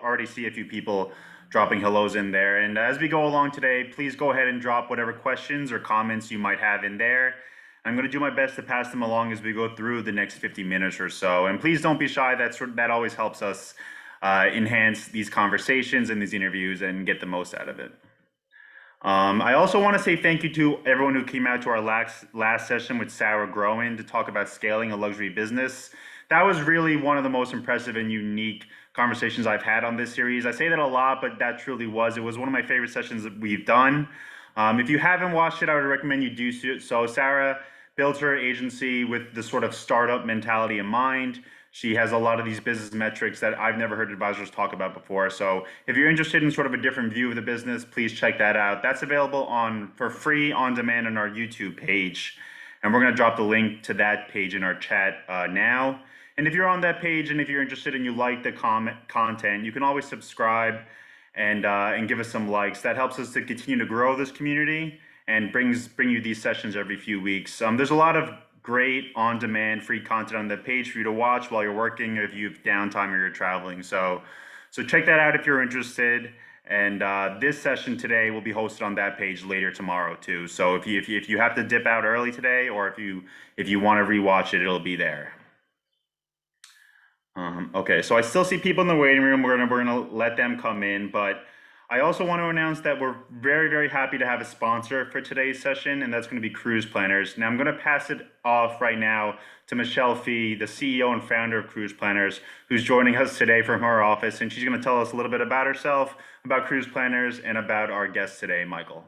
already see a few people dropping hellos in there. And as we go along today, please go ahead and drop whatever questions or comments you might have in there. I'm going to do my best to pass them along as we go through the next 50 minutes or so. And please don't be shy. That always helps us enhance these conversations and these interviews and get the most out of it. I also want to say thank you to everyone who came out to our last session with Sarah Groen to talk about scaling a luxury business. That was really one of the most impressive and unique conversations I've had on this series. I say that a lot, but that truly was. It was one of my favorite sessions that we've done. If you haven't watched it, I would recommend you do so. Sarah built her agency with the sort of startup mentality in mind. She has a lot of these business metrics that I've never heard advisors talk about before. So if you're interested in sort of a different view of the business, please check that out. That's available for free on demand on our YouTube page. And we're going to drop the link to that page in our chat now. And if you're on that page and if you're interested and you like the content, you can always subscribe and give us some likes. That helps us to continue to grow this community and bring you these sessions every few weeks. There's a lot of great on-demand free content on the page for you to watch while you're working, or if you have downtime or you're traveling. So check that out if you're interested. And this session today will be hosted on that page later tomorrow too. So if you have to dip out early today, or if you want to rewatch it, it'll be there. Okay, so I still see people in the waiting room. We're gonna let them come in, but I also want to announce that we're very, very happy to have a sponsor for today's session, and that's going to be Cruise Planners. Now, I'm going to pass it off right now to Michelle Fee, the CEO and founder of Cruise Planners, who's joining us today from her office, and she's going to tell us a little bit about herself, about Cruise Planners, and about our guest today, Michael.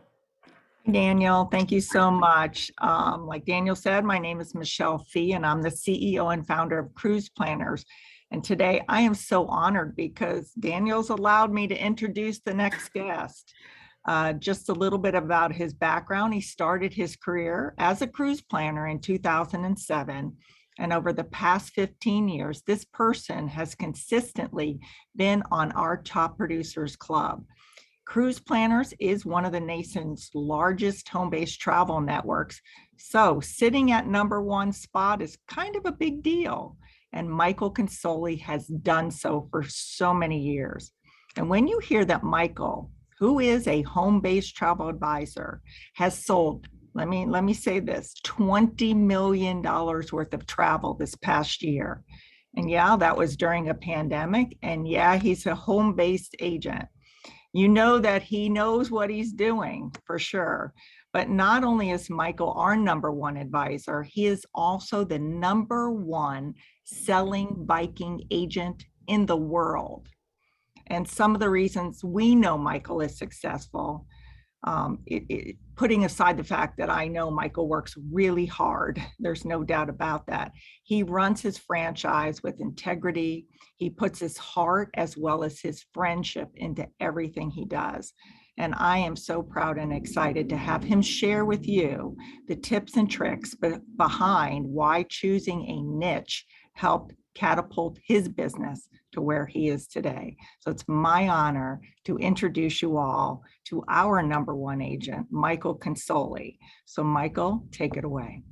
Daniel, thank you so much. Like Daniel said, my name is Michelle Fee, and I'm the CEO and founder of Cruise Planners. And today I am so honored because Daniel's allowed me to introduce the next guest. Just a little bit about his background. He started his career as a cruise planner in 2007. And over the past 15 years, this person has consistently been on our top producers club. Cruise Planners is one of the nation's largest home-based travel networks. So sitting at #1 spot is kind of a big deal. And Michael Consoli has done so for so many years. And when you hear that Michael, who is a home-based travel advisor, has sold, let me say this, $20 million worth of travel this past year. And yeah, that was during a pandemic. And yeah, he's a home-based agent. You know that he knows what he's doing for sure. But not only is Michael our #1 advisor, he is also the #1 selling Viking agent in the world. And some of the reasons we know Michael is successful, putting aside the fact that I know Michael works really hard, there's no doubt about that. He runs his franchise with integrity. He puts his heart as well as his friendship into everything he does. And I am so proud and excited to have him share with you the tips and tricks behind why choosing a niche helped catapult his business to where he is today. So it's my honor to introduce you all to our #1 agent, Michael Consoli. So Michael, take it away.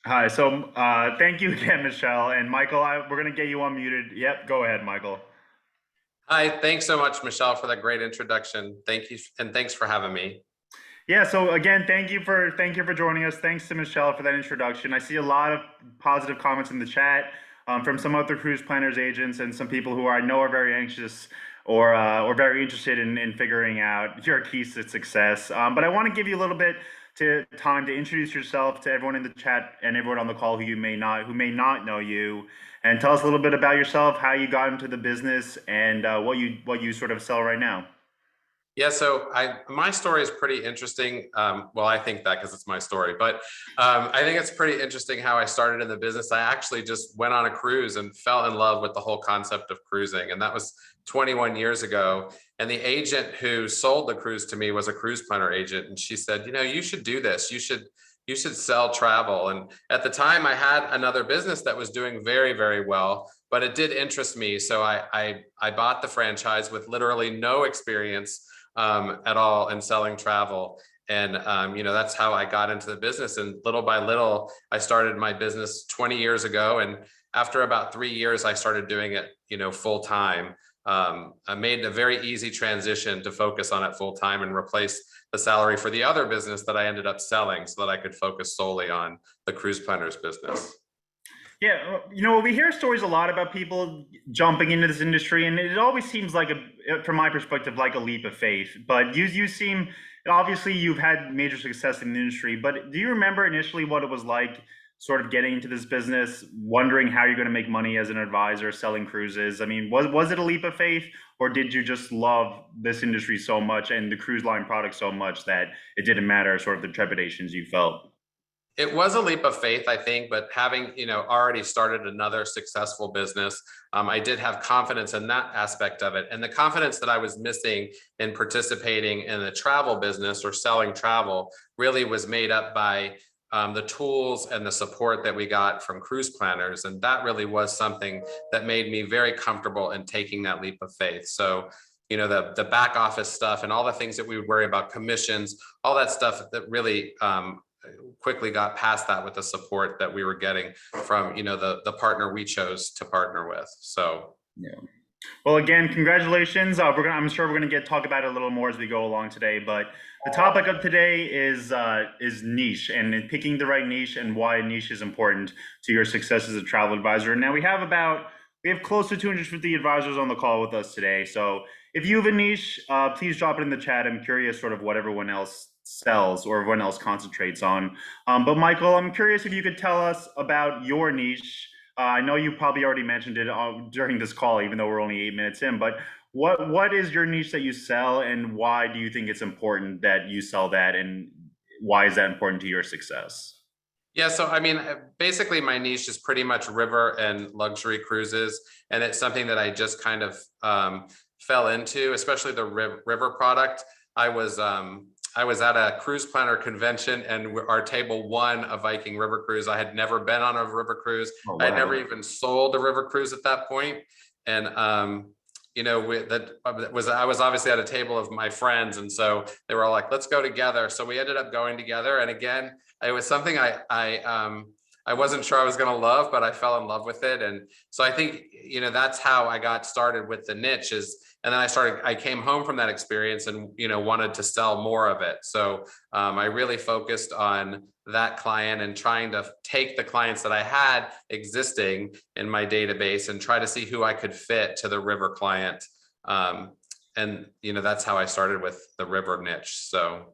Hi, so thank you again, Michelle. And Michael, we're going to get you unmuted. Yep, go ahead, Michael. Hi, thanks so much, Michelle, for that great introduction. Thank you, and thanks for having me. Yeah, so again, thank you for joining us. Thanks to Michelle for that introduction. I see a lot of positive comments in the chat from some other Cruise Planners agents and some people who I know are very anxious or very interested in figuring out your keys to success. But I want to give you a little bit time to introduce yourself to everyone in the chat and everyone on the call who may not know you, and tell us a little bit about yourself, how you got into the business, and what you sort of sell right now. Yeah, so my story is pretty interesting. Well, I think that because it's my story, but I think it's pretty interesting how I started in the business. I actually just went on a cruise and fell in love with the whole concept of cruising. And that was 21 years ago. And the agent who sold the cruise to me was a cruise planner agent. And she said, you should do this. You should sell travel. And at the time I had another business that was doing very, very well, but it did interest me. So I bought the franchise with literally no experience at all in selling travel. And, that's how I got into the business. And little by little, I started my business 20 years ago. And after about 3 years, I started doing it, full time. I made a very easy transition to focus on it full time and replace the salary for the other business that I ended up selling so that I could focus solely on the cruise planners business. Yeah, we hear stories a lot about people jumping into this industry, and it always seems like from my perspective, like a leap of faith. But you seem, obviously, you've had major success in the industry. But do you remember initially what it was like, sort of getting into this business, wondering how you're going to make money as an advisor selling cruises? I mean, was it a leap of faith, or did you just love this industry so much and the cruise line product so much that it didn't matter, sort of the trepidations you felt? It was a leap of faith, I think, but having, already started another successful business, I did have confidence in that aspect of it. And the confidence that I was missing in participating in the travel business or selling travel really was made up by the tools and the support that we got from cruise planners. And that really was something that made me very comfortable in taking that leap of faith. So, the back office stuff and all the things that we would worry about, commissions, all that stuff that really quickly got past that with the support that we were getting from the partner we chose to partner with. So yeah. Well, again, congratulations. I'm sure we're gonna talk about it a little more as we go along today. But the topic of today is niche, and picking the right niche and why niche is important to your success as a travel advisor. Now we have close to 250 advisors on the call with us today. So if you have a niche, please drop it in the chat. I'm curious sort of what everyone else sells or everyone else concentrates on. But Michael, I'm curious if you could tell us about your niche. I know you probably already mentioned it during this call, even though we're only 8 minutes in, but what is your niche that you sell, and why do you think it's important that you sell that, and why is that important to your success? Yeah, so I mean, basically my niche is pretty much river and luxury cruises, and it's something that I just kind of fell into, especially the river product. I was at a cruise planner convention, and our table won a Viking river cruise. I had never been on a river cruise. Oh, I had wow. never even sold a river cruise at that point. And I was obviously at a table of my friends, and so they were all like, "Let's go together." So we ended up going together, and again, it was something I wasn't sure I was going to love, but I fell in love with it. And so I think, that's how I got started with the niche and then I came home from that experience and, wanted to sell more of it. So I really focused on that client and trying to take the clients that I had existing in my database and try to see who I could fit to the river client. And, that's how I started with the river niche. So.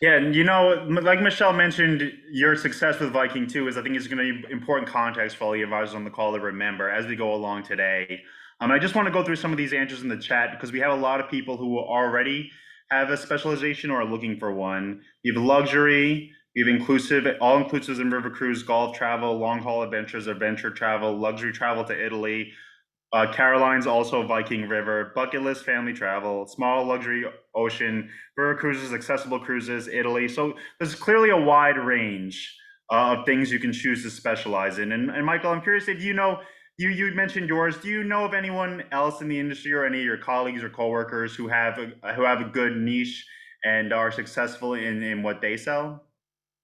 Yeah, and like Michelle mentioned, your success with Viking too I think is going to be important context for all the advisors on the call to remember as we go along today. I just want to go through some of these answers in the chat because we have a lot of people who already have a specialization or are looking for one. You have luxury, you have all inclusives in river cruise, golf travel, long haul adventures, adventure travel, luxury travel to Italy. Caroline's also Viking River, bucket list family travel, small luxury ocean, river cruises, accessible cruises, Italy. So there's clearly a wide range of things you can choose to specialize in. And Michael, I'm curious if you mentioned yours. Do you know of anyone else in the industry or any of your colleagues or coworkers who have a good niche and are successful in what they sell?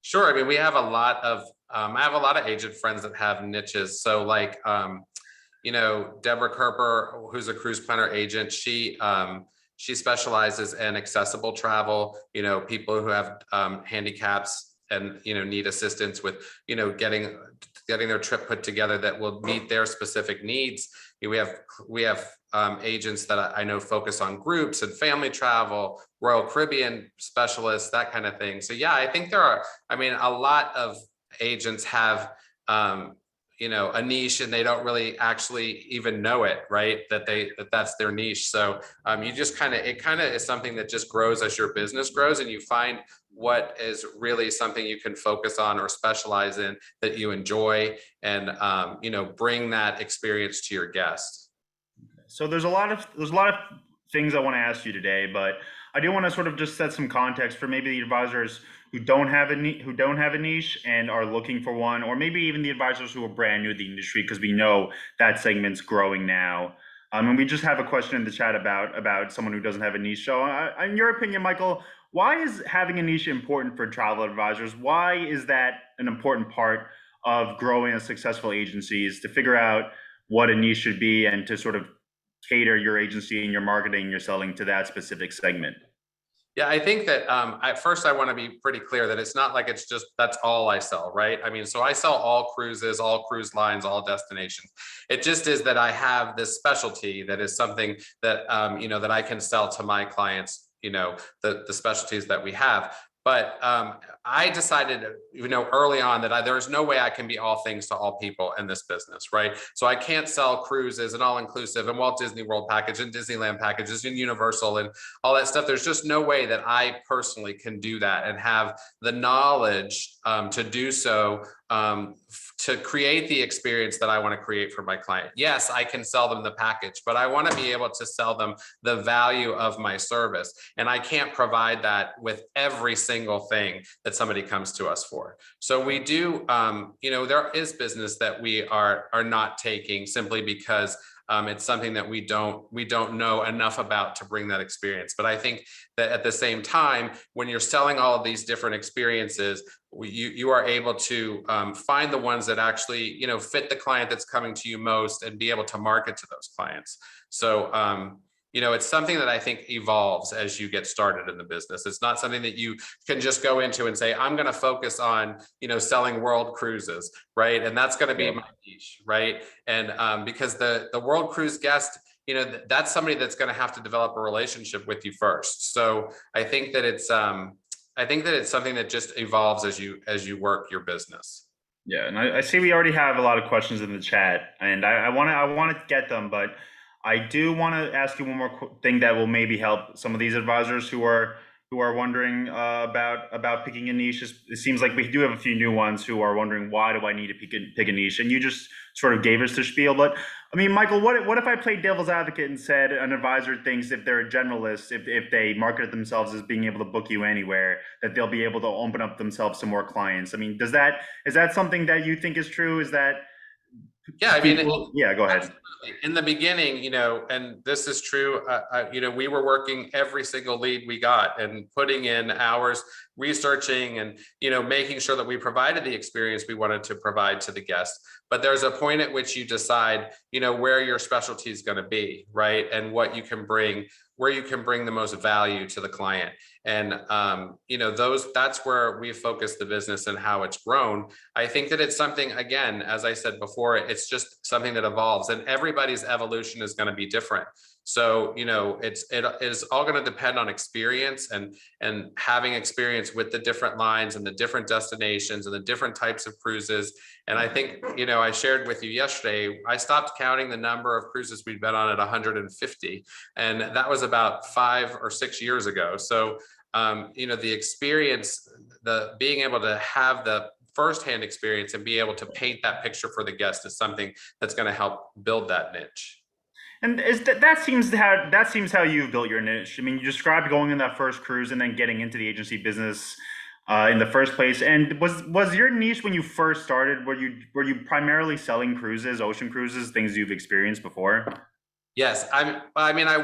Sure. I mean, we have a lot of I have a lot of agent friends that have niches. So like Deborah Kerper, who's a cruise planner agent, she specializes in accessible travel, people who have handicaps and, need assistance with, getting their trip put together that will meet their specific needs. We have agents that I know focus on groups and family travel, Royal Caribbean specialists, that kind of thing. So yeah, I think a lot of agents have, a niche and they don't really actually even know it, right? That's their niche. So it kind of is something that just grows as your business grows and you find what is really something you can focus on or specialize in that you enjoy and, bring that experience to your guests. So there's a lot of things I want to ask you today, but I do want to sort of just set some context for maybe the advisors who don't have a niche and are looking for one, or maybe even the advisors who are brand new to the industry, because we know that segment's growing now. And we just have a question in the chat about someone who doesn't have a niche. So, in your opinion, Michael, why is having a niche important for travel advisors? Why is that an important part of growing a successful agency is to figure out what a niche should be and to sort of cater your agency and your marketing, your selling to that specific segment. Yeah, I think that at first I want to be pretty clear that it's not like it's just that's all I sell, right? I mean, so I sell all cruises, all cruise lines, all destinations. It just is that I have this specialty that is something that that I can sell to my clients. The specialties that we have. But I decided, early on that there's no way I can be all things to all people in this business, right? So I can't sell cruises and all-inclusive and Walt Disney World package and Disneyland packages and Universal and all that stuff. There's just no way that I personally can do that and have the knowledge to do so, to create the experience that I want to create for my client. Yes, I can sell them the package, but I want to be able to sell them the value of my service. And I can't provide that with every single thing that somebody comes to us for. So we do, there is business that we are not taking simply because it's something that we don't know enough about to bring that experience. But I think that at the same time, when you're selling all of these different experiences, you are able to find the ones that actually fit the client that's coming to you most and be able to market to those clients. So it's something that I think evolves as you get started in the business. It's not something that you can just go into and say, I'm going to focus on, selling world cruises, right? And that's going to be my niche, right? And because the world cruise guest, that's somebody that's going to have to develop a relationship with you first. So I think that it's something that just evolves as you work your business. Yeah, and I see we already have a lot of questions in the chat, and I want to get them, but I do want to ask you one more thing that will maybe help some of these advisors who are wondering about picking a niche. It seems like we do have a few new ones who are wondering, why do I need to pick a niche? And you just sort of gave us the spiel. But I mean, Michael, what if I played devil's advocate and said an advisor thinks if they're a generalist, if they market themselves as being able to book you anywhere, that they'll be able to open up themselves to more clients? I mean, is that something that you think is true? Is that Yeah, I mean, yeah, go ahead. In the beginning, and this is true, we were working every single lead we got and putting in hours researching and, making sure that we provided the experience we wanted to provide to the guest. But there's a point at which you decide, where your specialty is going to be, right? And what you can bring, where you can bring the most value to the client. And, that's where we focus the business and how it's grown. I think that it's something, again, as I said before, it's just something that evolves and everybody's evolution is going to be different. So, it is all going to depend on experience and having experience with the different lines and the different destinations and the different types of cruises. And I think, I shared with you yesterday, I stopped counting the number of cruises we'd been on at 150. And that was about 5 or 6 years ago. So, the experience, the being able to have the firsthand experience and be able to paint that picture for the guest is something that's going to help build that niche. And that seems how you've built your niche. I mean, you described going on that first cruise and then getting into the agency business in the first place. And was your niche when you first started? Were you primarily selling cruises, ocean cruises, things you've experienced before? Yes, I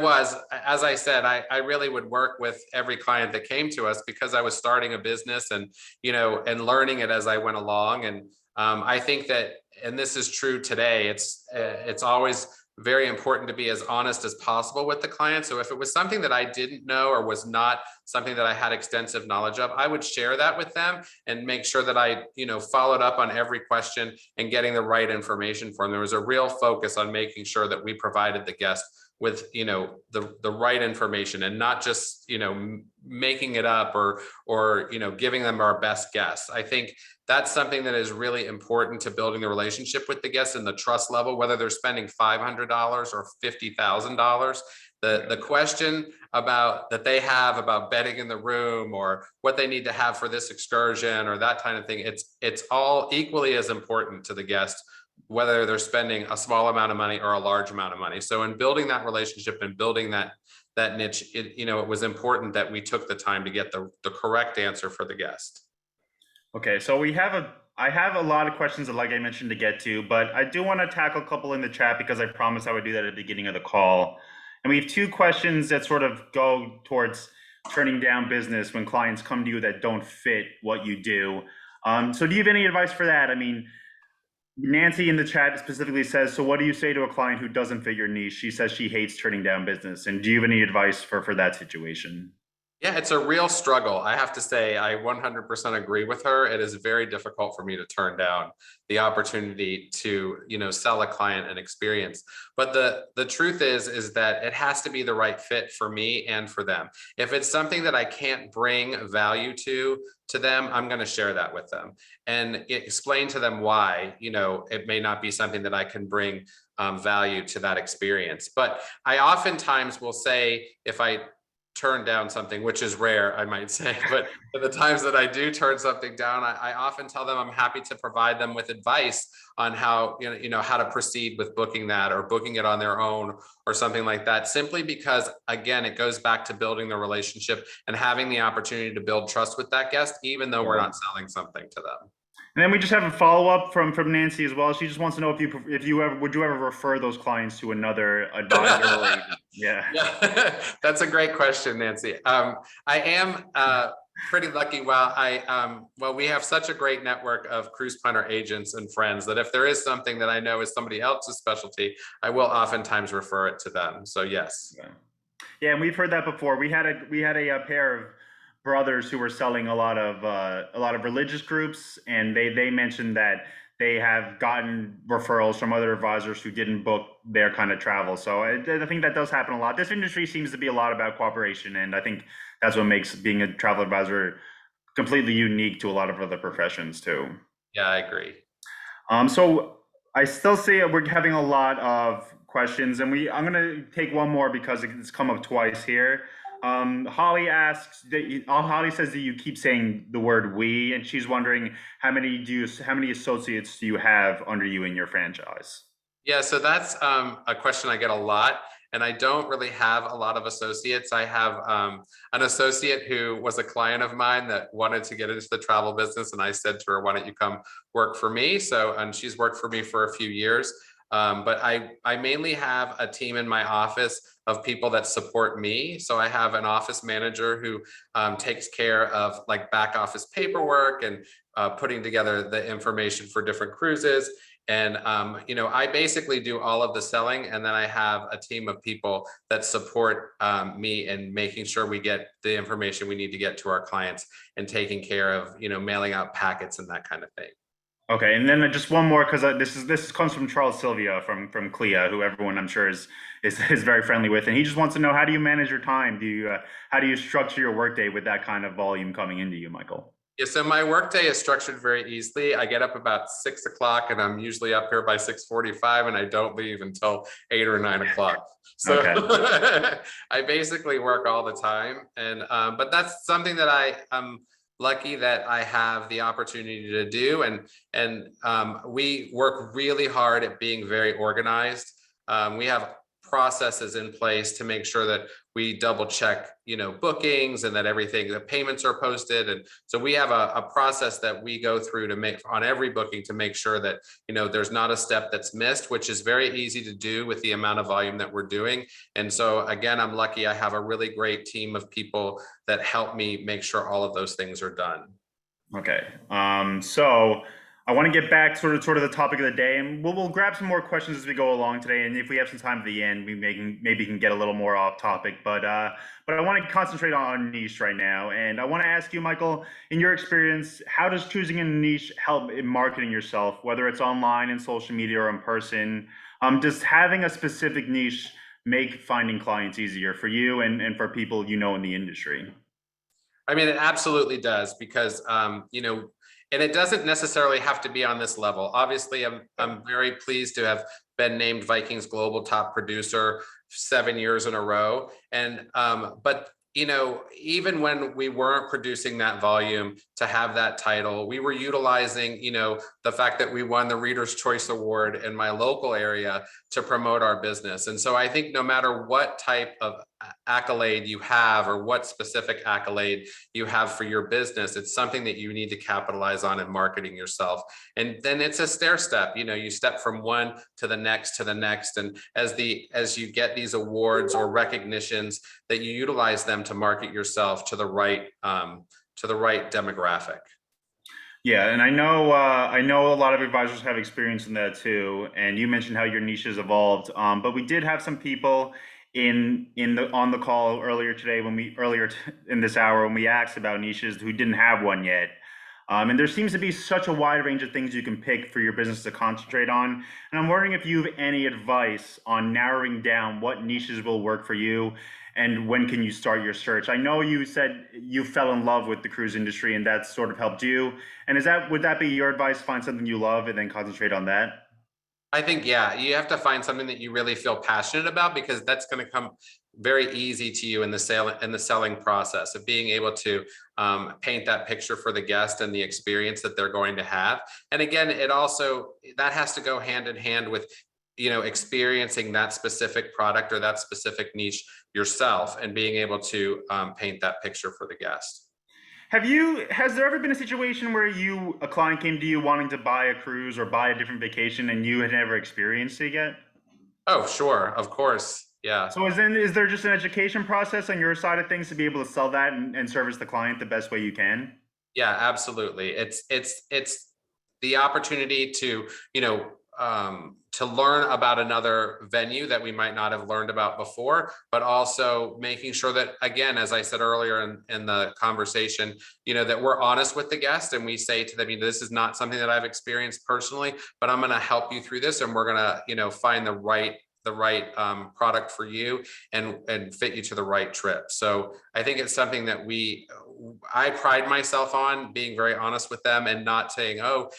was, as I said, I really would work with every client that came to us because I was starting a business and, and learning it as I went along. And I think that, and this is true today, it's always very important to be as honest as possible with the client. So if it was something that I didn't know or was not something that I had extensive knowledge of, I would share that with them and make sure that I, followed up on every question and getting the right information for them. There was a real focus on making sure that we provided the guest with, the right information and not just, making it up or, giving them our best guess. I think that's something that is really important to building the relationship with the guests and the trust level, whether they're spending $500 or $50,000. The question that they have about bedding in the room or what they need to have for this excursion or that kind of thing, it's all equally as important to the guest, whether they're spending a small amount of money or a large amount of money. So in building that relationship and building that niche, it was important that we took the time to get the correct answer for the guest. Okay, so I have a lot of questions that, like I mentioned, to get to, but I do want to tackle a couple in the chat because I promised I would do that at the beginning of the call. And we have 2 questions that sort of go towards turning down business when clients come to you that don't fit what you do. So do you have any advice for that? I mean, Nancy in the chat specifically says, so what do you say to a client who doesn't fit your niche? She says she hates turning down business. And do you have any advice for that situation? Yeah, it's a real struggle. I have to say, I 100% agree with her. It is very difficult for me to turn down the opportunity to, sell a client an experience. But the truth is that it has to be the right fit for me and for them. If it's something that I can't bring value to them, I'm going to share that with them and explain to them why, it may not be something that I can bring value to that experience. But I oftentimes will say, if I turn down something, which is rare, I might say, but the times that I do turn something down, I often tell them I'm happy to provide them with advice on how, how to proceed with booking that or booking it on their own or something like that, simply because, again, it goes back to building the relationship and having the opportunity to build trust with that guest, even though we're not selling something to them. And then we just have a follow-up from Nancy as well. She just wants to know if you ever would you ever refer those clients to another advisor or agent? Yeah, that's a great question, Nancy. I am pretty lucky. Well, we have such a great network of cruise planner agents and friends that if there is something that I know is somebody else's specialty, I will oftentimes refer it to them. So yes. Yeah, and we've heard that before. We had a pair of brothers who were selling a lot of religious groups, and they mentioned that they have gotten referrals from other advisors who didn't book their kind of travel. So I think that does happen a lot. This industry seems to be a lot about cooperation, and I think that's what makes being a travel advisor completely unique to a lot of other professions too. Yeah, I agree. So I still see we're having a lot of questions, and I'm gonna take one more because it's come up twice here. Holly asks Holly says that you keep saying the word "we," and she's wondering how many associates do you have under you in your franchise? Yeah, so that's a question I get a lot, and I don't really have a lot of associates. I have an associate who was a client of mine that wanted to get into the travel business, and I said to her, "Why don't you come work for me?" And she's worked for me for a few years. But I mainly have a team in my office of people that support me. So I have an office manager who takes care of like back office paperwork and putting together the information for different cruises. And, I basically do all of the selling, and then I have a team of people that support me in making sure we get the information we need to get to our clients and taking care of, mailing out packets and that kind of thing. Okay, and then just one more, because this comes from Charles Sylvia from Clea, who everyone I'm sure is very friendly with, and he just wants to know, how do you manage your time? How do you structure your workday with that kind of volume coming into you, Michael? Yeah, so my workday is structured very easily. I get up about 6 o'clock, and I'm usually up here by 6:45, and I don't leave until 8 or 9 o'clock. So okay. I basically work all the time, and but that's something that I'm lucky that I have the opportunity to do, and we work really hard at being very organized. We have processes in place to make sure that we double check, bookings, and that the payments are posted. And so we have a process that we go through to make on every booking to make sure that, there's not a step that's missed, which is very easy to do with the amount of volume that we're doing. And so again, I'm lucky I have a really great team of people that help me make sure all of those things are done. Okay. So I want to get back sort of the topic of the day, and we'll grab some more questions as we go along today. And if we have some time at the end, we maybe can get a little more off topic. But I want to concentrate on niche right now, and I want to ask you, Michael, in your experience, how does choosing a niche help in marketing yourself, whether it's online in social media or in person? Does having a specific niche make finding clients easier for you and for people in the industry? I mean, it absolutely does, because and it doesn't necessarily have to be on this level. Obviously, I'm very pleased to have been named Viking's Global Top Producer 7 years in a row. And but even when we weren't producing that volume to have that title, we were utilizing, the fact that we won the Reader's Choice Award in my local area to promote our business. And so I think no matter what type of accolade you have or what specific accolade you have for your business, it's something that you need to capitalize on in marketing yourself. And then it's a stair step, you step from one to the next to the next. And as you get these awards or recognitions, that you utilize them to market yourself to the right demographic. Yeah, and I know a lot of advisors have experience in that too. And you mentioned how your niche has evolved. But we did have some people in the on the call earlier today when we in this hour when we asked about niches who didn't have one yet. And there seems to be such a wide range of things you can pick for your business to concentrate on. And I'm wondering if you have any advice on narrowing down what niches will work for you and when can you start your search. I know you said you fell in love with the cruise industry and that sort of helped you. And would that be your advice? Find something you love and then concentrate on that? I think, yeah, you have to find something that you really feel passionate about, because that's going to come very easy to you in the selling process of being able to paint that picture for the guest and the experience that they're going to have. And again, that has to go hand in hand with experiencing that specific product or that specific niche yourself and being able to paint that picture for the guest. Has there ever been a situation where a client came to you wanting to buy a cruise or buy a different vacation and you had never experienced it yet? Oh, sure, of course. Yeah. So is there just an education process on your side of things to be able to sell that and service the client the best way you can? Yeah, absolutely. It's the opportunity to, to learn about another venue that we might not have learned about before, but also making sure that, again, as I said earlier in the conversation, that we're honest with the guest and we say to them, this is not something that I've experienced personally, but I'm going to help you through this, and we're going to, find the right product for you and fit you to the right trip. So I think it's something that I pride myself on being very honest with them and not saying, oh,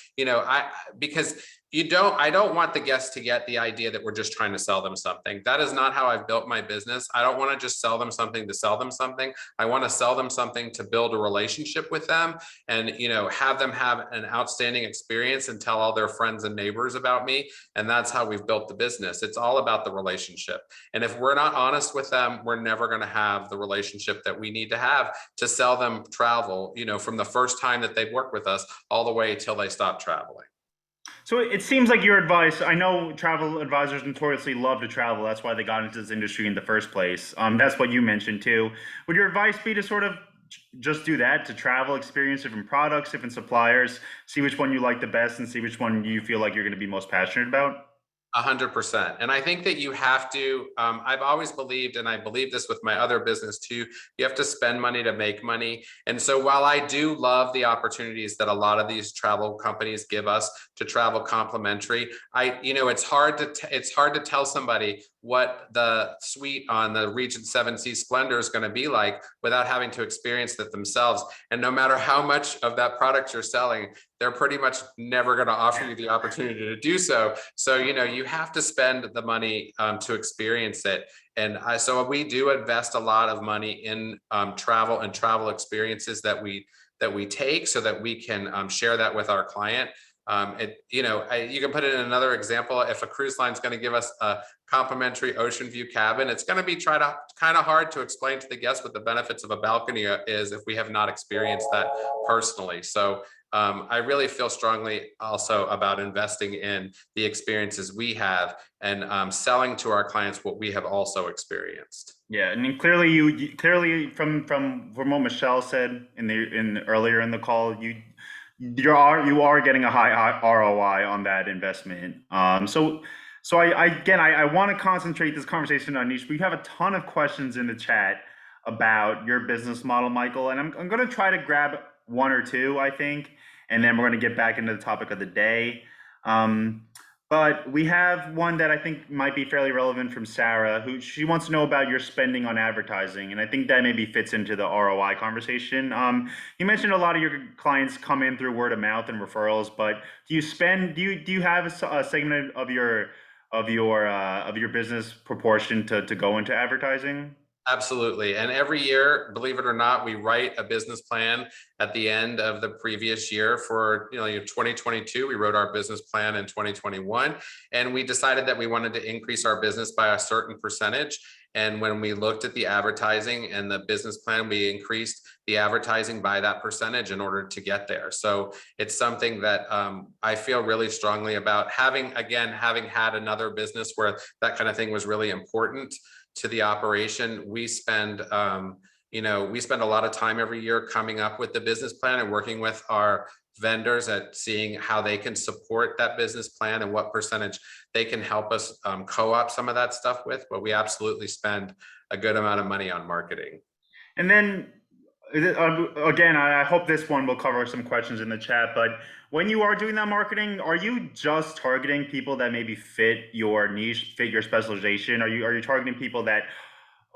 because I don't want the guests to get the idea that we're just trying to sell them something. That is not how I've built my business. I don't want to just sell them something to sell them something. I want to sell them something to build a relationship with them and, have them have an outstanding experience and tell all their friends and neighbors about me. And that's how we've built the business. It's all about the relationship. And if we're not honest with them, we're never going to have the relationship that we need to have to sell them travel, from the first time that they've worked with us all the way till they stop traveling. So it seems like your advice, I know travel advisors notoriously love to travel. That's why they got into this industry in the first place. That's what you mentioned too. Would your advice be to sort of just do that, to travel, experience different products, different suppliers, see which one you like the best and see which one you feel like you're going to be most passionate about? 100%. And I think that you have to, I've always believed, and I believe this with my other business too, you have to spend money to make money. And so while I do love the opportunities that a lot of these travel companies give us to travel complimentary, it's hard to tell somebody what the suite on the Regent 7 Seas Splendor is going to be like without having to experience it themselves. And no matter how much of that product you're selling, they're pretty much never going to offer you the opportunity to do so. So, you have to spend the money to experience it. And so we do invest a lot of money in travel and travel experiences that we take so that we can share that with our client. You can put it in another example. If a cruise line is going to give us a complimentary ocean view cabin, it's going to be kind of hard to explain to the guests what the benefits of a balcony is if we have not experienced that personally. So I really feel strongly also about investing in the experiences we have and selling to our clients what we have also experienced. Yeah, and then clearly from what Michelle said in earlier in the call, you are getting a high ROI on that investment. So I want to concentrate this conversation on niche. We have a ton of questions in the chat about your business model, Michael, and I'm going to try to grab one or two, I think, and then we're going to get back into the topic of the day. But we have one that I think might be fairly relevant from Sarah, who she wants to know about your spending on advertising, and I think that maybe fits into the ROI conversation. You mentioned a lot of your clients come in through word of mouth and referrals, but do you have a segment of your business proportion to go into advertising? Absolutely. And every year, believe it or not, we write a business plan at the end of the previous year for 2022. We wrote our business plan in 2021, and we decided that we wanted to increase our business by a certain percentage. And when we looked at the advertising and the business plan, we increased the advertising by that percentage in order to get there. So it's something that I feel really strongly about. Having had another business where that kind of thing was really important to the operation, we spend we spend a lot of time every year coming up with the business plan and working with our vendors at seeing how they can support that business plan and what percentage they can help us co-op some of that stuff with. But we absolutely spend a good amount of money on marketing. And then again, I hope this one will cover some questions in the chat, but when you are doing that marketing, are you just targeting people that maybe fit your niche, fit your specialization? Are you targeting people that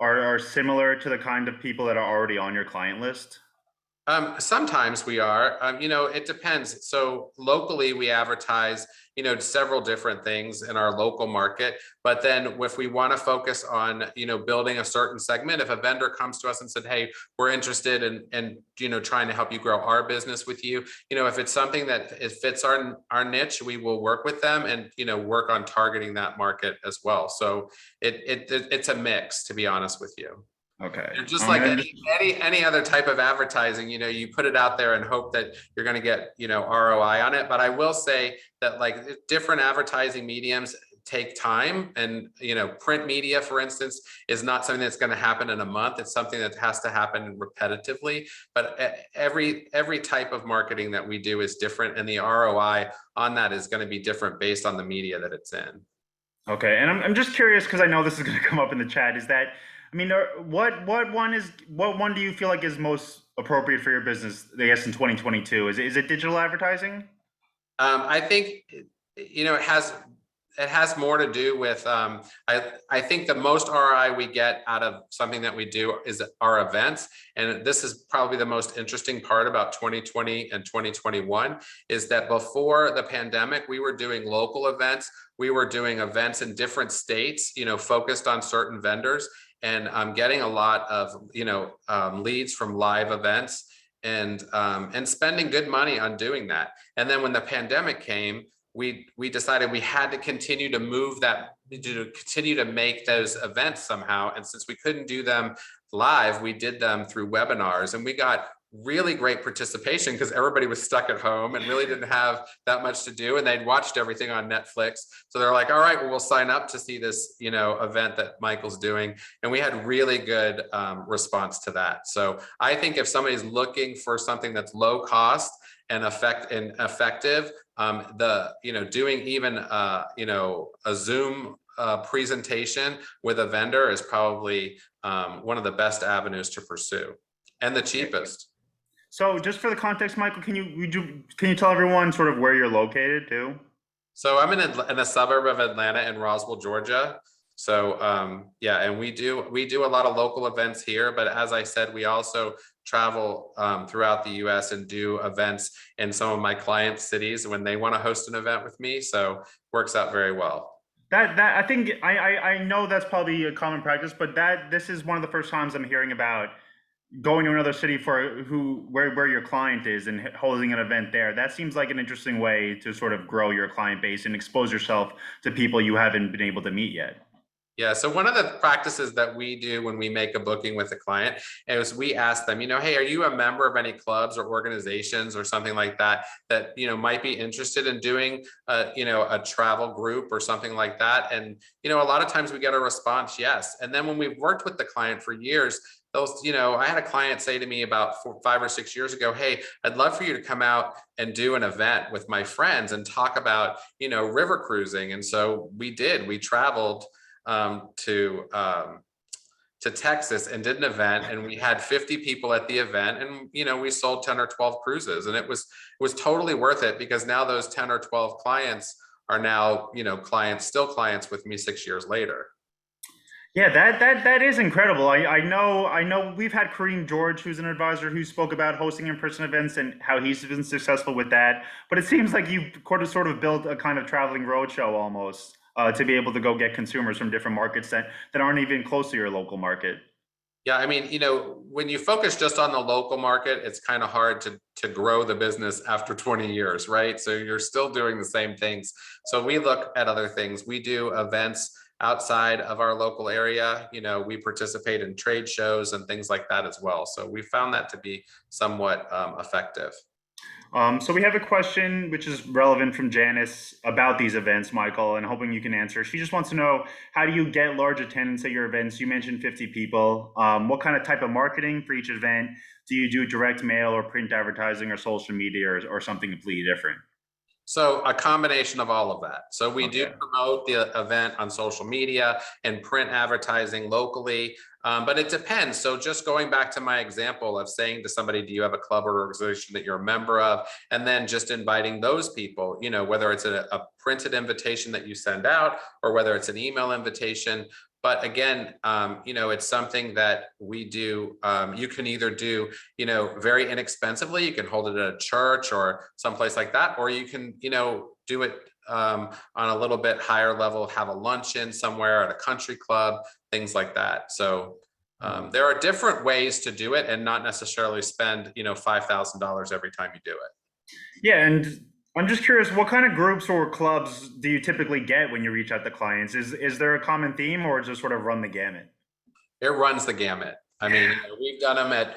are similar to the kind of people that are already on your client list? Sometimes we are, it depends. So locally we advertise, several different things in our local market. But then if we want to focus on, building a certain segment, if a vendor comes to us and said, hey, we're interested in trying to help you grow our business with you, if it's something that it fits our niche, we will work with them and, work on targeting that market as well. So it's a mix, to be honest with you. Okay. Just like any other type of advertising, you put it out there and hope that you're going to get, ROI on it. But I will say that like different advertising mediums take time, and, print media, for instance, is not something that's going to happen in a month. It's something that has to happen repetitively. But every type of marketing that we do is different, and the ROI on that is going to be different based on the media that it's in. Okay. And I'm just curious, because I know this is going to come up in the chat, is that, I mean, what one do you feel like is most appropriate for your business, I guess, in 2022? Is it digital advertising? I think, it has more to do with, I think the most ROI we get out of something that we do is our events. And this is probably the most interesting part about 2020 and 2021 is that before the pandemic, we were doing local events. We were doing events in different states, focused on certain vendors, and getting a lot of, leads from live events, and spending good money on doing that. And then when the pandemic came, we decided we had to continue to move that, to continue to make those events somehow. And since we couldn't do them live, we did them through webinars, and we got really great participation because everybody was stuck at home and really didn't have that much to do, and they'd watched everything on Netflix. So they're like, all right, well, we'll sign up to see this, event that Michael's doing. And we had really good response to that. So I think if somebody's looking for something that's low cost and effective, doing even a Zoom presentation with a vendor is probably one of the best avenues to pursue, and the cheapest. So just for the context, Michael, can you tell everyone sort of where you're located too? So I'm in a suburb of Atlanta in Roswell, Georgia. So yeah, and we do a lot of local events here, but as I said, we also travel throughout the US and do events in some of my clients' cities when they want to host an event with me. So works out very well. That I think I know that's probably a common practice, but this is one of the first times I'm hearing about going to another city for where your client is and holding an event there. That seems like an interesting way to sort of grow your client base and expose yourself to people you haven't been able to meet yet. Yeah, so one of the practices that we do when we make a booking with a client is we ask them, hey, are you a member of any clubs or organizations or something like that might be interested in doing a travel group or something like that? And a lot of times we get a response, yes. And then when we've worked with the client for years, I had a client say to me about 5 or 6 years ago, hey, I'd love for you to come out and do an event with my friends and talk about, river cruising. And so we traveled to Texas and did an event, and we had 50 people at the event, and we sold 10 or 12 cruises, and it was totally worth it, because now those 10 or 12 clients are now clients with me 6 years later. Yeah, that is incredible. I know we've had Kareem George, who's an advisor, who spoke about hosting in-person events and how he's been successful with that. But it seems like you've sort of built a kind of traveling roadshow almost. To be able to go get consumers from different markets that aren't even close to your local market. Yeah, I mean, when you focus just on the local market, it's kind of hard to grow the business after 20 years, right? So you're still doing the same things. So we look at other things. We do events outside of our local area. We participate in trade shows and things like that as well. So we found that to be somewhat effective. So we have a question which is relevant from Janice about these events, Michael, and hoping you can answer. She just wants to know, how do you get large attendance at your events? You mentioned 50 people. What kind of type of marketing for each event? Do you do direct mail or print advertising or social media or something completely different? So a combination of all of that. So we do Okay. promote the event on social media and print advertising locally, but it depends. So just going back to my example of saying to somebody, do you have a club or organization that you're a member of? And then just inviting those people, whether it's a printed invitation that you send out or whether it's an email invitation. But again, it's something that we do. You can either do, very inexpensively. You can hold it at a church or someplace like that, or you can, do it on a little bit higher level, have a luncheon somewhere at a country club, things like that. So there are different ways to do it and not necessarily spend, $5,000 every time you do it. Yeah, and I'm just curious, what kind of groups or clubs do you typically get when you reach out to clients? Is there a common theme or just sort of run the gamut? It runs the gamut. I mean, we've done them at,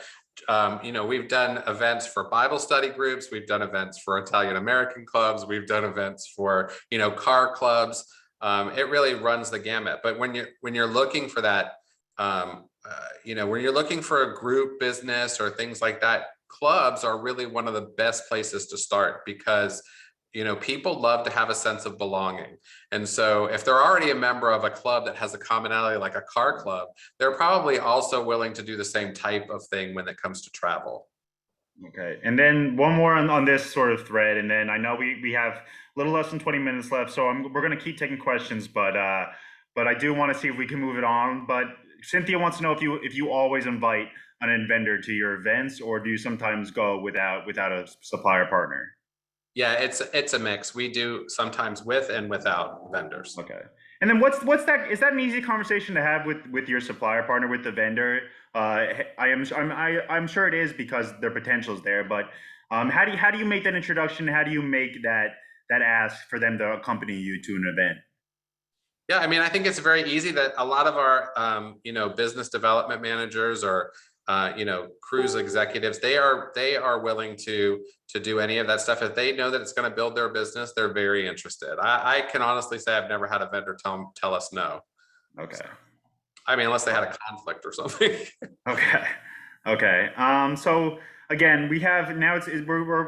we've done events for Bible study groups. We've done events for Italian American clubs. We've done events for, car clubs. It really runs the gamut. But when you're looking for that, when you're looking for a group business or things like that, clubs are really one of the best places to start because people love to have a sense of belonging. And so if they're already a member of a club that has a commonality like a car club, they're probably also willing to do the same type of thing when it comes to travel. Okay, and then one more on this sort of thread, and then I know we have a little less than 20 minutes left, so we're going to keep taking questions, but I do want to see if we can move it on. But Cynthia wants to know if you always invite an vendor to your events, or do you sometimes go without a supplier partner? Yeah, it's a mix. We do sometimes with and without vendors. Okay. And then what's that? Is that an easy conversation to have with your supplier partner, with the vendor? I'm sure it is because their potential is there. But how do you make that introduction? How do you make that ask for them to accompany you to an event? Yeah, I mean, I think it's very easy that a lot of our, business development managers or, cruise executives, they are willing to do any of that stuff. If they know that it's going to build their business, they're very interested. I can honestly say I've never had a vendor tell us no. Okay. So, I mean, unless they had a conflict or something. Okay. Okay. So again, we have now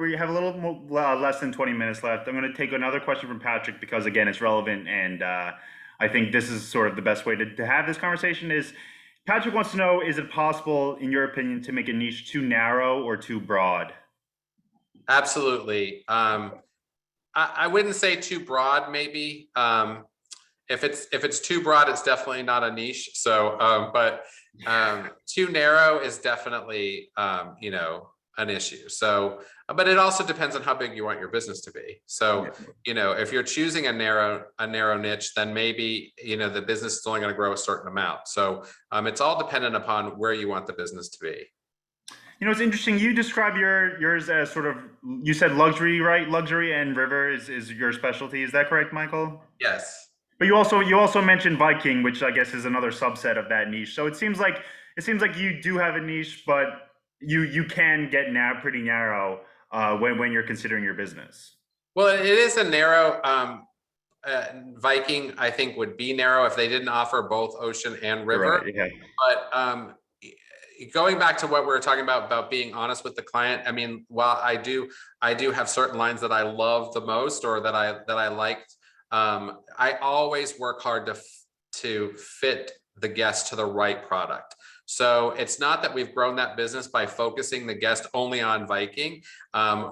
we have a little more, less than 20 minutes left. I'm going to take another question from Patrick because again, it's relevant, and I think this is sort of the best way to have this conversation. Is Patrick wants to know: is it possible, in your opinion, to make a niche too narrow or too broad? Absolutely. I wouldn't say too broad, maybe. If it's too broad, it's definitely not a niche. So, but too narrow is definitely an issue. So, but it also depends on how big you want your business to be. So, if you're choosing a narrow niche, then maybe the business is only going to grow a certain amount. So, it's all dependent upon where you want the business to be. It's interesting. You describe yours as sort of, you said luxury, right? Luxury and river is your specialty. Is that correct, Michael? Yes. But you also mentioned Viking, which I guess is another subset of that niche. So it seems like you do have a niche, but you can get now pretty narrow when you're considering your business. Well, it is a narrow. Viking, I think, would be narrow if they didn't offer both ocean and river. Right. Yeah. But going back to what we were talking about being honest with the client, I mean, while I do have certain lines that I love the most or that I liked. I always work hard to fit the guest to the right product. So it's not that we've grown that business by focusing the guest only on Viking.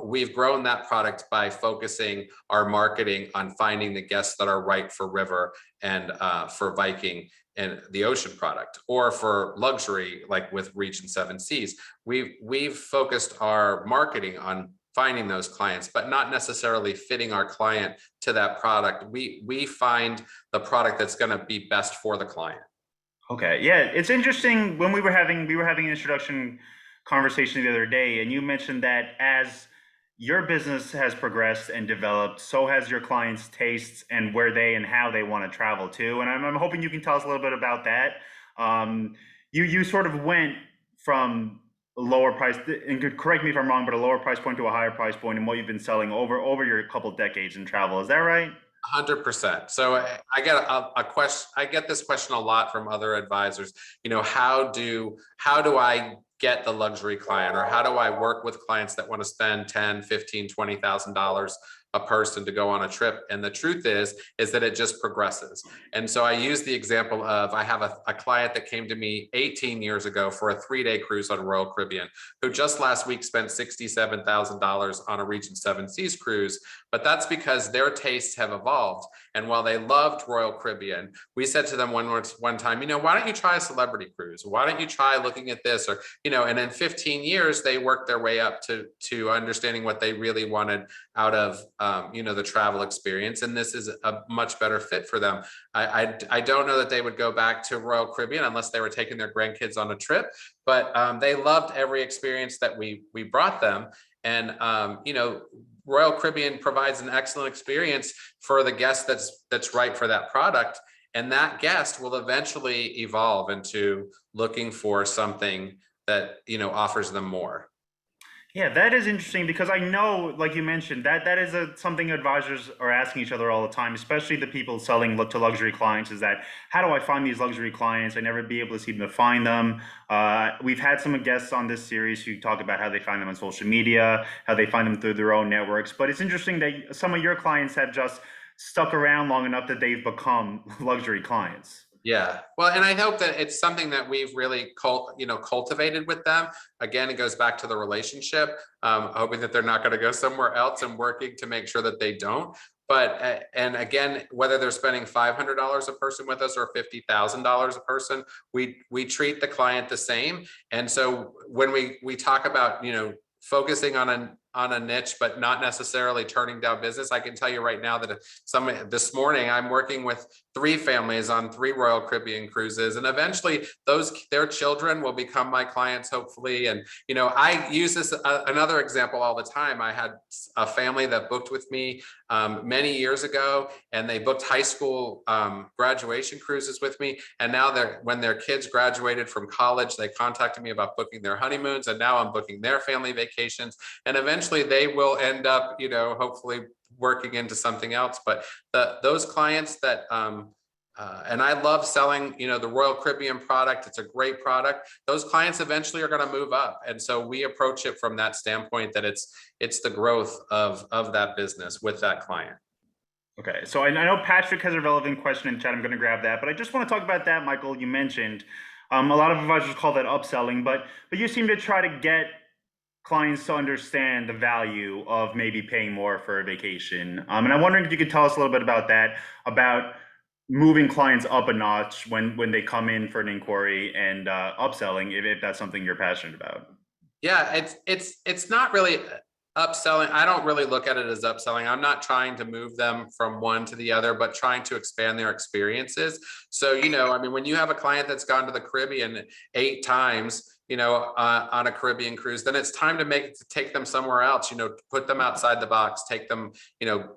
We've grown that product by focusing our marketing on finding the guests that are right for river and for Viking and the ocean product, or for luxury, like with Region 7 Seas. We've focused our marketing on finding those clients, but not necessarily fitting our client to that product. We find the product that's going to be best for the client. Okay. Yeah, it's interesting. When we were having an introduction conversation the other day, and you mentioned that as your business has progressed and developed, so has your clients' tastes and where they and how they want to travel to. And I'm hoping you can tell us a little bit about that. You sort of went from lower price, and correct me if I'm wrong, but a lower price point to a higher price point in what you've been selling over your couple decades in travel. Is that right? 100%. So I get a question. I get this question a lot from other advisors. How do I get the luxury client, or how do I work with clients that want to spend 10, 15, $20,000 a person to go on a trip? And the truth is that it just progresses. And so I use the example of, I have a client that came to me 18 years ago for a 3-day cruise on Royal Caribbean, who just last week spent $67,000 on a Region 7 Seas cruise. But that's because their tastes have evolved. And while they loved Royal Caribbean, we said to them one time, why don't you try a celebrity cruise? Why don't you try looking at this? Or, and in 15 years, they worked their way up to understanding what they really wanted out of, the travel experience. And this is a much better fit for them. I don't know that they would go back to Royal Caribbean unless they were taking their grandkids on a trip, but they loved every experience that we brought them. And, Royal Caribbean provides an excellent experience for the guest that's right for that product. And that guest will eventually evolve into looking for something that, offers them more. Yeah, that is interesting because I know, like you mentioned, that is something advisors are asking each other all the time, especially the people selling to luxury clients, is that, how do I find these luxury clients? I never be able to seem to find them. We've had some guests on this series who talk about how they find them on social media, how they find them through their own networks. But it's interesting that some of your clients have just stuck around long enough that they've become luxury clients. Yeah. Well, and I hope that it's something that we've really cultivated with them. Again, it goes back to the relationship, hoping that they're not going to go somewhere else, and working to make sure that they don't. But, and again, whether they're spending $500 a person with us or $50,000 a person, we treat the client the same. And so when we talk about, focusing on a niche, but not necessarily turning down business, I can tell you right now that this morning I'm working with 3 families on 3 Royal Caribbean cruises, and eventually their children will become my clients, hopefully. And I use this another example all the time. I had a family that booked with me many years ago, and they booked high school graduation cruises with me. And now when their kids graduated from college, they contacted me about booking their honeymoons, and now I'm booking their family vacations. And eventually they will end up, hopefully working into something else. But those clients that, and I love selling, the Royal Caribbean product. It's a great product. Those clients eventually are going to move up. And so we approach it from that standpoint, that it's the growth of that business with that client. Okay, so I know Patrick has a relevant question in chat. I'm going to grab that, but I just want to talk about that, Michael. You mentioned a lot of advisors call that upselling, but you seem to try to get clients to understand the value of maybe paying more for a vacation. And I'm wondering if you could tell us a little bit about that, about moving clients up a notch when they come in for an inquiry, and upselling, if that's something you're passionate about. Yeah, it's not really upselling. I don't really look at it as upselling. I'm not trying to move them from one to the other, but trying to expand their experiences. So, when you have a client that's gone to the Caribbean 8 times, on a Caribbean cruise, then it's time to take them somewhere else, put them outside the box, take them,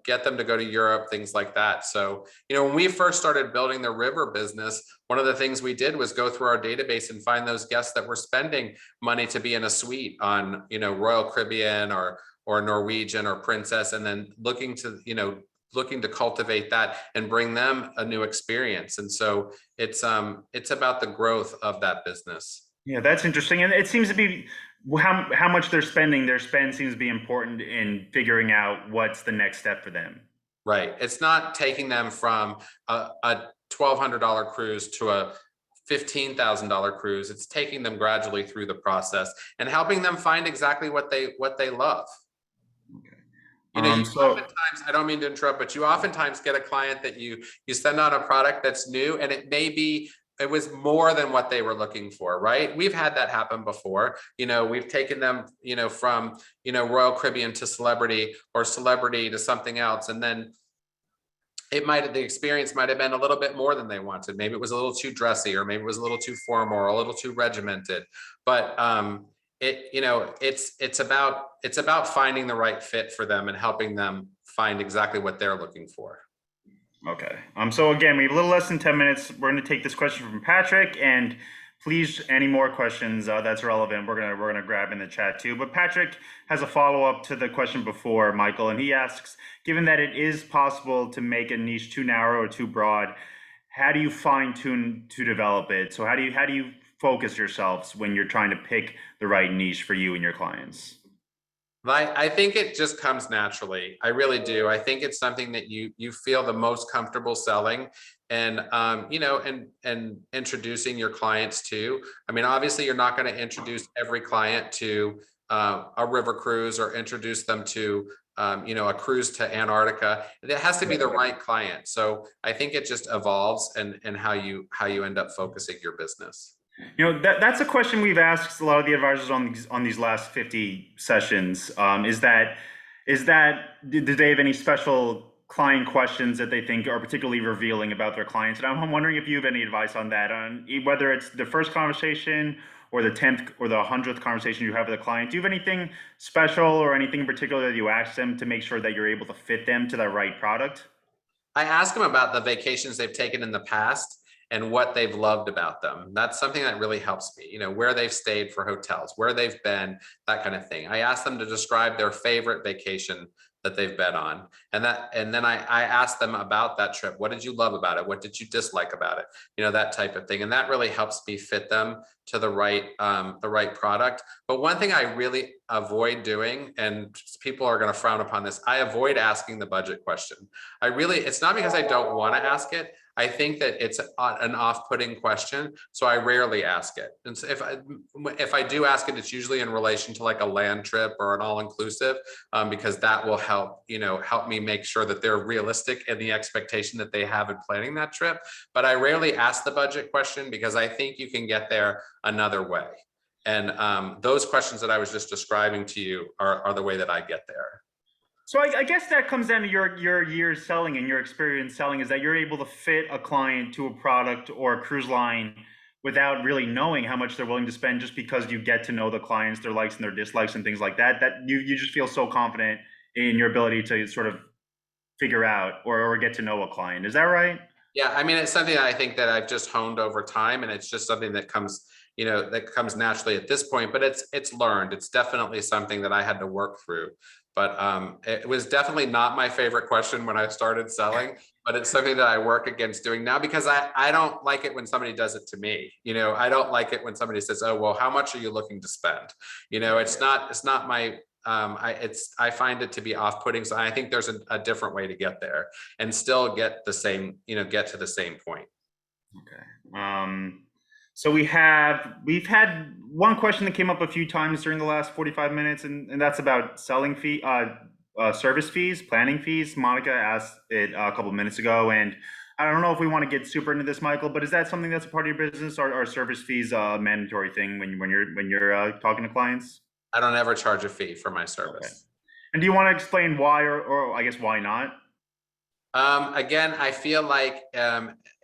get them to go to Europe, things like that. So, when we first started building the river business, one of the things we did was go through our database and find those guests that were spending money to be in a suite on, Royal Caribbean or Norwegian or Princess, and then looking to cultivate that and bring them a new experience. And so it's about the growth of that business. Yeah, that's interesting. And it seems to be how much they're spending. Their spend seems to be important in figuring out what's the next step for them. Right. It's not taking them from a $1,200 cruise to a $15,000 cruise. It's taking them gradually through the process and helping them find exactly what they love. Okay. Oftentimes, I don't mean to interrupt, but you oftentimes get a client that you send on a product that's new, and it was more than what they were looking for, right? We've had that happen before. We've taken them, from, Royal Caribbean to Celebrity, or Celebrity to something else. And then the experience might have been a little bit more than they wanted. Maybe it was a little too dressy, or maybe it was a little too formal, or a little too regimented. But it's about finding the right fit for them and helping them find exactly what they're looking for. Okay. So again, we have a little less than 10 minutes. We're going to take this question from Patrick, and please, any more questions that's relevant, we're gonna grab in the chat too. But Patrick has a follow-up to the question before, Michael, and he asks, given that it is possible to make a niche too narrow or too broad, how do you fine-tune to develop it? So how do you focus yourselves when you're trying to pick the right niche for you and your clients? I think it just comes naturally. I really do. I think it's something that you feel the most comfortable selling, and and introducing your clients to. I mean, obviously, you're not going to introduce every client to a river cruise or introduce them to a cruise to Antarctica. It has to be the right client. So I think it just evolves and how you end up focusing your business. That's a question we've asked a lot of the advisors on these last 50 sessions. Do they have any special client questions that they think are particularly revealing about their clients? And I'm wondering if you have any advice on that, on whether it's the first conversation or the 10th or the 100th conversation you have with a client. Do you have anything special or anything in particular that you ask them to make sure that you're able to fit them to the right product? I ask them about the vacations they've taken in the past and what they've loved about them. That's something that really helps me, where they've stayed for hotels, where they've been, that kind of thing. I ask them to describe their favorite vacation that they've been on. And then I ask them about that trip. What did you love about it? What did you dislike about it? That type of thing. And that really helps me fit them to the right product. But one thing I really avoid doing, and people are going to frown upon this, I avoid asking the budget question. It's not because I don't want to ask it. I think that it's an off-putting question, so I rarely ask it. And so if I do ask it, it's usually in relation to like a land trip or an all-inclusive, because that will help me make sure that they're realistic in the expectation that they have in planning that trip. But I rarely ask the budget question because I think you can get there another way. And those questions that I was just describing to you are the way that I get there. So I guess that comes down to your years selling and your experience selling, is that you're able to fit a client to a product or a cruise line without really knowing how much they're willing to spend, just because you get to know the clients, their likes and their dislikes and things like that, that you just feel so confident in your ability to sort of figure out or get to know a client. Is that right? Yeah, I mean, it's something I think that I've just honed over time, and it's just something that comes naturally at this point, but it's learned. It's definitely something that I had to work through. But it was definitely not my favorite question when I started selling, but it's something that I work against doing now, because I don't like it when somebody does it to me. I don't like it when somebody says, oh, well, how much are you looking to spend? It's not my, I find it to be off-putting. So I think there's a different way to get there and still get the same, get to the same point. Okay. So we've had one question that came up a few times during the last 45 minutes, and that's about selling fee, service fees, planning fees. Monica asked it a couple of minutes ago, and I don't know if we want to get super into this, Michael, but is that something that's a part of your business, or are service fees a mandatory thing when you're talking to clients? I don't ever charge a fee for my service. Okay. And do you want to explain why, or I guess why not? Again, I feel like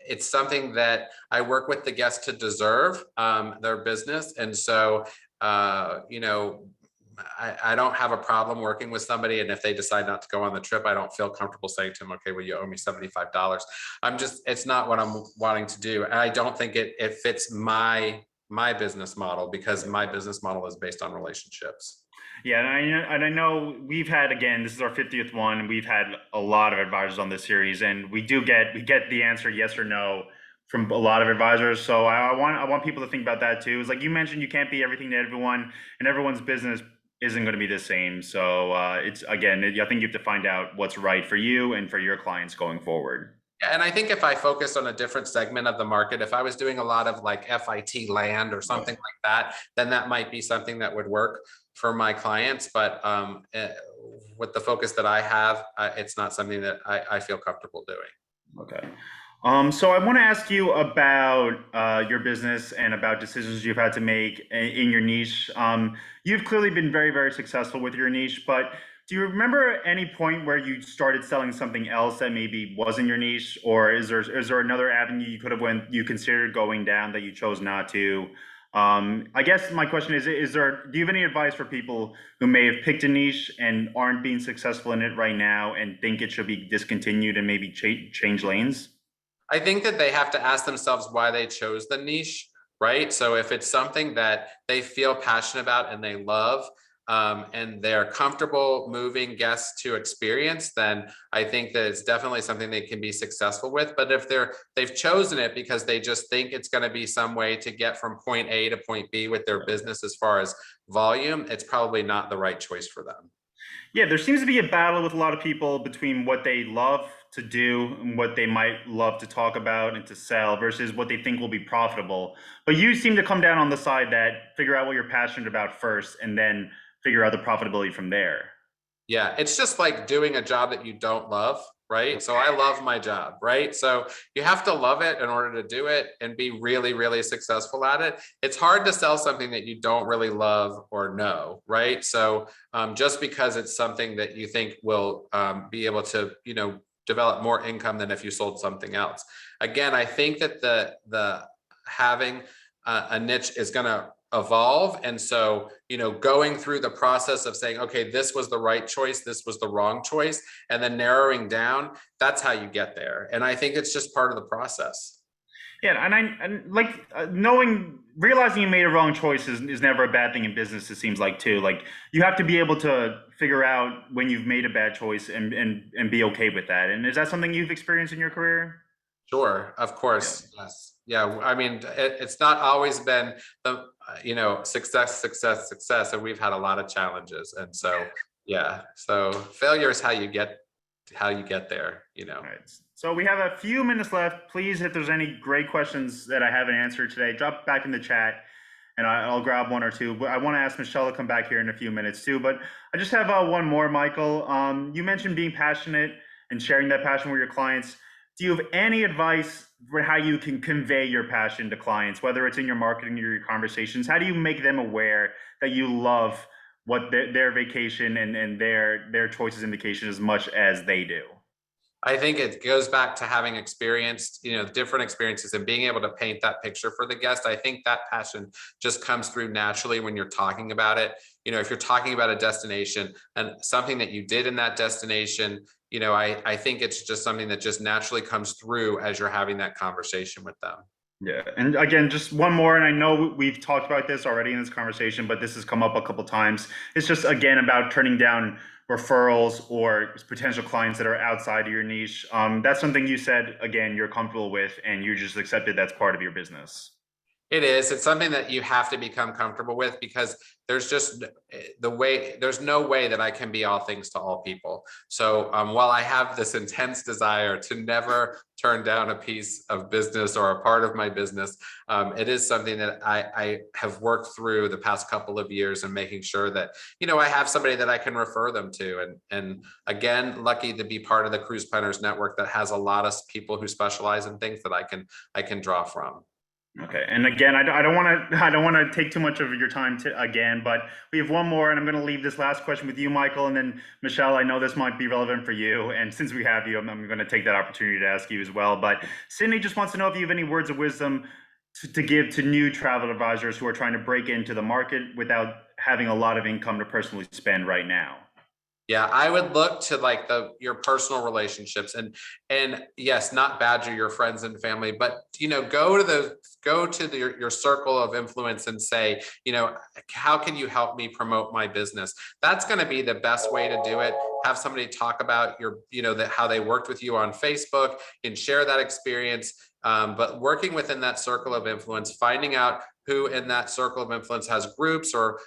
it's something that I work with the guests to deserve their business. And so, I don't have a problem working with somebody. And if they decide not to go on the trip, I don't feel comfortable saying to them, okay, well, you owe me $75. It's not what I'm wanting to do. And I don't think it fits my business model, because my business model is based on relationships. Yeah, and I know we've had, again, this is our 50th one, and we've had a lot of advisors on this series, and we get the answer yes or no from a lot of advisors. So I want people to think about that too. It's like you mentioned, you can't be everything to everyone, and everyone's business isn't going to be the same. So it's, again, I think you have to find out what's right for you and for your clients going forward. Yeah, and I think if I focused on a different segment of the market, if I was doing a lot of like FIT land or something like that, then that might be something that would work for my clients. But with the focus that I have, it's not something that I feel comfortable doing. Okay. So I want to ask you about your business and about decisions you've had to make in your niche. You've clearly been very, very successful with your niche, but do you remember any point where you started selling something else that maybe wasn't your niche, or is there another avenue you considered going down that you chose not to? I guess my question do you have any advice for people who may have picked a niche and aren't being successful in it right now and think it should be discontinued and maybe change lanes? I think that they have to ask themselves why they chose the niche right? So if it's something that they feel passionate about and they love, and they're comfortable moving guests to experience, then I think that it's definitely something they can be successful with. But if they've chosen it because they just think it's going to be some way to get from point A to point B with their business as far as volume, it's probably not the right choice for them. Yeah, there seems to be a battle with a lot of people between what they love to do and what they might love to talk about and to sell versus what they think will be profitable. But you seem to come down on the side that figure out what you're passionate about first and then figure out the profitability from there. Yeah, it's just like doing a job that you don't love, right? So I love my job, right? So you have to love it in order to do it and be really, really successful at it. It's hard to sell something that you don't really love or know, right? So just because it's something that you think will be able to, develop more income than if you sold something else. Again, I think that the having a niche is going to evolve. And so, going through the process of saying, okay, this was the right choice, this was the wrong choice, and then narrowing down, that's how you get there. And I think it's just part of the process. Yeah, and realizing you made a wrong choice is never a bad thing in business. It seems like too. Like you have to be able to figure out when you've made a bad choice and be okay with that. And is that something you've experienced in your career? Sure, of course. Yes. Yeah. I mean, it's not always been the, success. And we've had a lot of challenges. And so, yeah. So failure is how you get there, All right. So we have a few minutes left. Please, if there's any great questions that I haven't answered today, drop back in the chat and I'll grab one or two. But I want to ask Michelle to come back here in a few minutes too. But I just have one more, Michael. You mentioned being passionate and sharing that passion with your clients. Do you have any advice for how you can convey your passion to clients, whether it's in your marketing or your conversations? How do you make them aware that you love what their vacation and their choices and vacation as much as they do? I think it goes back to having experienced, different experiences and being able to paint that picture for the guest. I think that passion just comes through naturally when you're talking about it. If you're talking about a destination and something that you did in that destination, I think it's just something that just naturally comes through as you're having that conversation with them. Yeah, and again, just one more, and I know we've talked about this already in this conversation, but this has come up a couple times. It's just again about turning down referrals or potential clients that are outside of your niche. That's something you said again you're comfortable with, and you just accepted that's part of your business. It is. It's something that you have to become comfortable with because there's no way that I can be all things to all people. So while I have this intense desire to never turn down a piece of business or a part of my business, it is something that I have worked through the past couple of years and making sure that, I have somebody that I can refer them to. And again, lucky to be part of the Cruise Planners Network that has a lot of people who specialize in things that I can draw from. Okay, and again, I don't want to take too much of your time again, but we have one more, and I'm going to leave this last question with you, Michael, and then Michelle. I know this might be relevant for you, and since we have you, I'm going to take that opportunity to ask you as well. But Sydney just wants to know if you have any words of wisdom to give to new travel advisors who are trying to break into the market without having a lot of income to personally spend right now. Yeah, I would look to your personal relationships and yes, not badger your friends and family, but go to your circle of influence and say, how can you help me promote my business? That's going to be the best way to do it. Have somebody talk about how they worked with you on Facebook and share that experience. But working within that circle of influence, finding out who in that circle of influence has groups or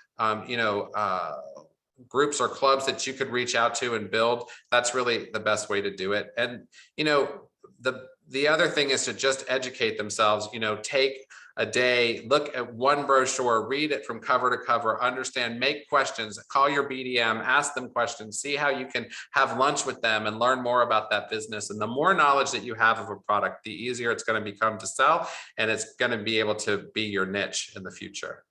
groups or clubs that you could reach out to and build, that's really the best way to do it. And the other thing is to just educate themselves. Take a day, look at one brochure, read it from cover to cover, understand, make questions, call your BDM, ask them questions, see how you can have lunch with them and learn more about that business. And the more knowledge that you have of a product, the easier it's going to become to sell, and it's going to be able to be your niche in the future.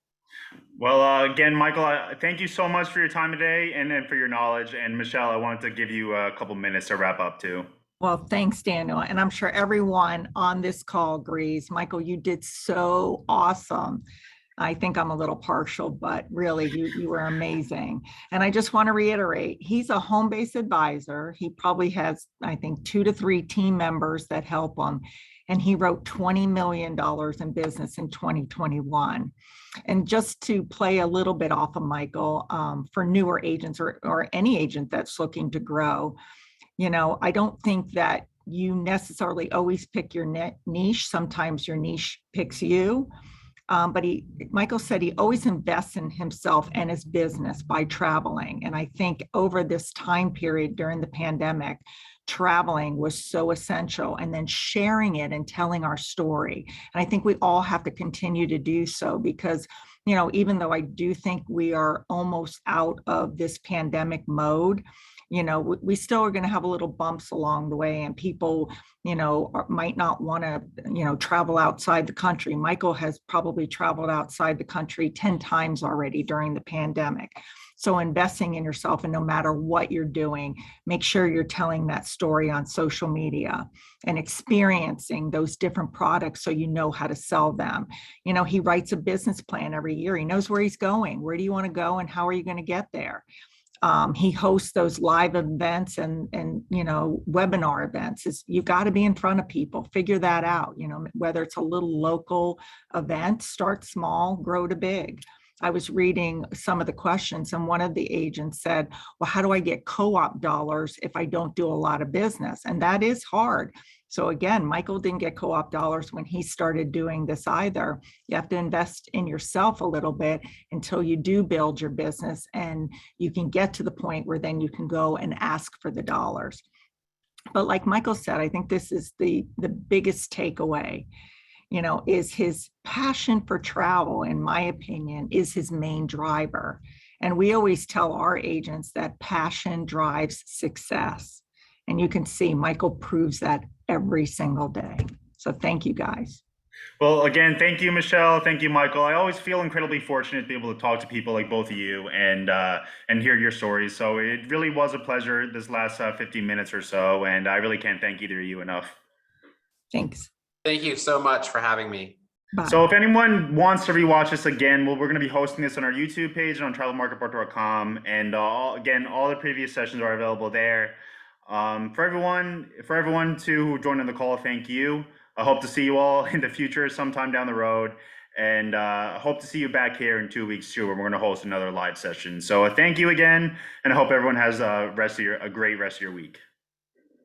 Well, again, Michael, thank you so much for your time today and for your knowledge. And Michelle, I wanted to give you a couple minutes to wrap up too. Well, thanks, Daniel. And I'm sure everyone on this call agrees. Michael, you did so awesome. I think I'm a little partial, but really you were amazing. And I just want to reiterate, he's a home-based advisor. He probably has, I think, 2 to 3 team members that help him. and he wrote $20 million in business in 2021. And just to play a little bit off of Michael, for newer agents or any agent that's looking to grow, I don't think that you necessarily always pick your niche. Sometimes your niche picks you. But Michael said he always invests in himself and his business by traveling. And I think over this time period during the pandemic, traveling was so essential, and then sharing it and telling our story. And I think we all have to continue to do so because, even though I do think we are almost out of this pandemic mode, we still are going to have a little bumps along the way, and people, might not want to, travel outside the country. Michael has probably traveled outside the country 10 times already during the pandemic. So investing in yourself, and no matter what you're doing, make sure you're telling that story on social media and experiencing those different products so you know how to sell them. He writes a business plan every year. He knows where he's going. Where do you want to go and how are you going to get there? He hosts those live events and webinar events. You got to be in front of people, figure that out, whether it's a little local event, start small, grow to big. I was reading some of the questions, and one of the agents said, well, how do I get co-op dollars if I don't do a lot of business? And that is hard. So again, Michael didn't get co-op dollars when he started doing this either. You have to invest in yourself a little bit until you do build your business and you can get to the point where then you can go and ask for the dollars. But like Michael said, I think this is the biggest takeaway, is his passion for travel, in my opinion, is his main driver. And we always tell our agents that passion drives success. And you can see Michael proves that every single day. So thank you, guys. Well, again, thank you, Michelle. Thank you, Michael. I always feel incredibly fortunate to be able to talk to people like both of you and hear your stories. So it really was a pleasure this last 15 minutes or so. And I really can't thank either of you enough. Thanks. Thank you so much for having me. Bye. So if anyone wants to rewatch this again, we're going to be hosting this on our YouTube page and on untiltedmarketport.com. And again, all the previous sessions are available there. For everyone who joined on the call, thank you. I hope to see you all in the future sometime down the road. And I hope to see you back here in 2 weeks too, where we're going to host another live session. So thank you again. And I hope everyone has a great rest of your week.